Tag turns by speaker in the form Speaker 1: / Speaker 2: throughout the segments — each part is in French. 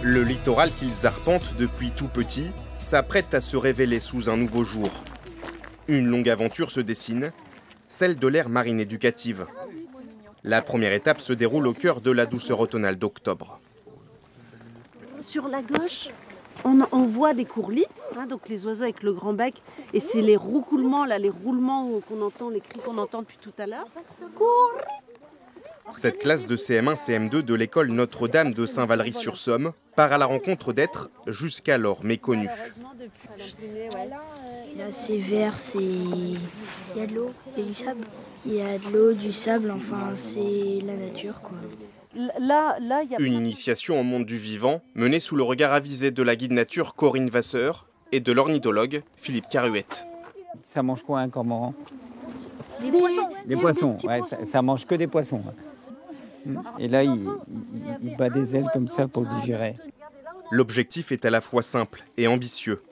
Speaker 1: Le littoral qu'ils arpentent depuis tout petit s'apprête à se révéler sous un nouveau jour. Une longue aventure se dessine, celle de l'ère marine éducative. La première étape se déroule au cœur de la douceur automnale d'octobre.
Speaker 2: Sur la gauche, on voit des courlis, donc les oiseaux avec le grand bec, et c'est les roucoulements, là, les roulements qu'on entend, les cris qu'on entend depuis tout à l'heure.
Speaker 1: Cette classe de CM1, CM2 de l'école Notre-Dame de Saint-Valery-sur-Somme part à la rencontre d'êtres jusqu'alors méconnus.
Speaker 3: Là, c'est vert, il y a de l'eau, il y a du sable. Il y a de l'eau, du sable, enfin, c'est la nature, quoi.
Speaker 2: Là, y a...
Speaker 1: Une initiation au monde du vivant menée sous le regard avisé de la guide nature Corinne Vasseur et de l'ornithologue Philippe Caruette.
Speaker 4: Ça mange quoi, un cormoran?
Speaker 3: Des poissons.
Speaker 4: Des poissons, ouais, ça mange que des poissons. Et là, il bat des ailes comme ça pour digérer.
Speaker 1: L'objectif est à la fois simple et ambitieux.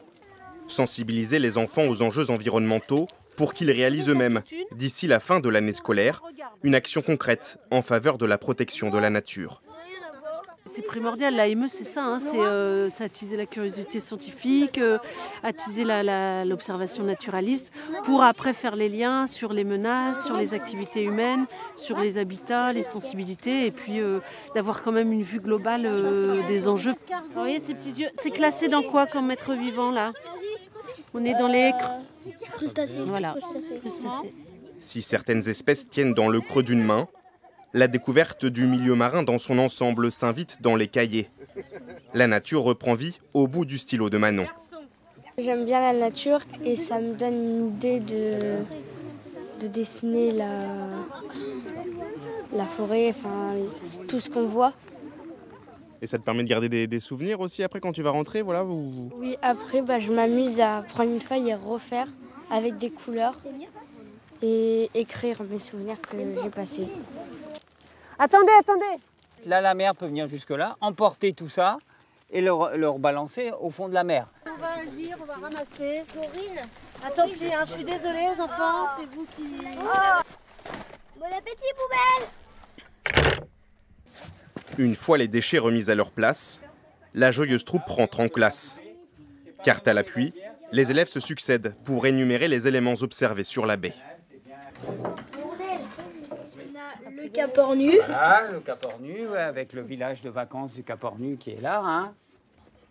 Speaker 1: Sensibiliser les enfants aux enjeux environnementaux pour qu'ils réalisent eux-mêmes, d'ici la fin de l'année scolaire, une action concrète en faveur de la protection de la nature.
Speaker 2: C'est primordial, l'AME c'est ça, c'est attiser la curiosité scientifique, attiser l'observation naturaliste pour après faire les liens sur les menaces, sur les activités humaines, sur les habitats, les sensibilités et puis d'avoir quand même une vue globale des enjeux. Vous voyez ces petits yeux, c'est classé dans quoi comme être vivant là? On est dans les
Speaker 3: Crustacés.
Speaker 2: Voilà, crustacés.
Speaker 1: Si certaines espèces tiennent dans le creux d'une main, la découverte du milieu marin dans son ensemble s'invite dans les cahiers. La nature reprend vie au bout du stylo de Manon.
Speaker 3: J'aime bien la nature et ça me donne une idée de dessiner la forêt, enfin tout ce qu'on voit.
Speaker 1: Et ça te permet de garder des souvenirs aussi après quand tu vas rentrer, voilà ou...
Speaker 3: Oui, après je m'amuse à prendre une feuille et refaire avec des couleurs et écrire mes souvenirs que j'ai passés.
Speaker 2: Attendez.
Speaker 4: Là, la mer peut venir jusque-là, emporter tout ça et le rebalancer au fond de la mer.
Speaker 2: On va agir, on va ramasser. Corinne, tant pis, je suis désolée les enfants, c'est vous qui...
Speaker 5: Bon appétit, poubelle!
Speaker 1: Une fois les déchets remis à leur place, la joyeuse troupe rentre en classe. Carte à l'appui, les élèves se succèdent pour énumérer les éléments observés sur la baie.
Speaker 3: Le Cap Ornu.
Speaker 4: Voilà, le Cap Ornu, ouais, avec le village de vacances du Cap Ornu qui est là. Hein.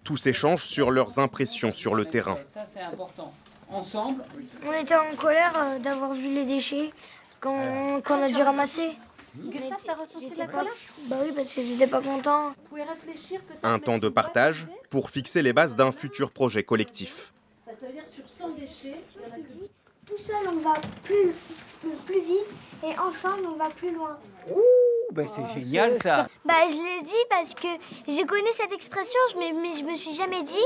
Speaker 1: Tous échangent sur leurs impressions sur le terrain.
Speaker 4: Ça, c'est important. Ensemble.
Speaker 3: On était en colère d'avoir vu les déchets quand on a dû ramasser.
Speaker 2: Gustave, t'as ressenti de la colère?
Speaker 3: Bah oui, parce que j'étais pas content.
Speaker 2: Vous pouvez réfléchir peut-être.
Speaker 1: Un temps de partage pour fixer les bases d'un futur projet collectif.
Speaker 2: Ça veut dire sur 100 déchets, il y en a que...
Speaker 5: Tout seul, on va plus vite et ensemble, on va plus loin.
Speaker 4: Ouh, ben c'est génial ça.
Speaker 5: Bah, je l'ai dit parce que je connais cette expression, mais je me suis jamais dit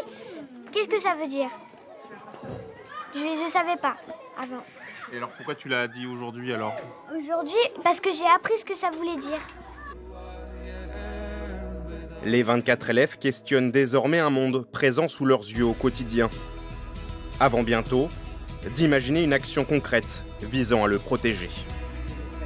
Speaker 5: qu'est-ce que ça veut dire. Je savais pas avant.
Speaker 1: Et alors pourquoi tu l'as dit aujourd'hui alors?
Speaker 5: Aujourd'hui, parce que j'ai appris ce que ça voulait dire.
Speaker 1: Les 24 élèves questionnent désormais un monde présent sous leurs yeux au quotidien. Avant bientôt, d'imaginer une action concrète visant à le protéger.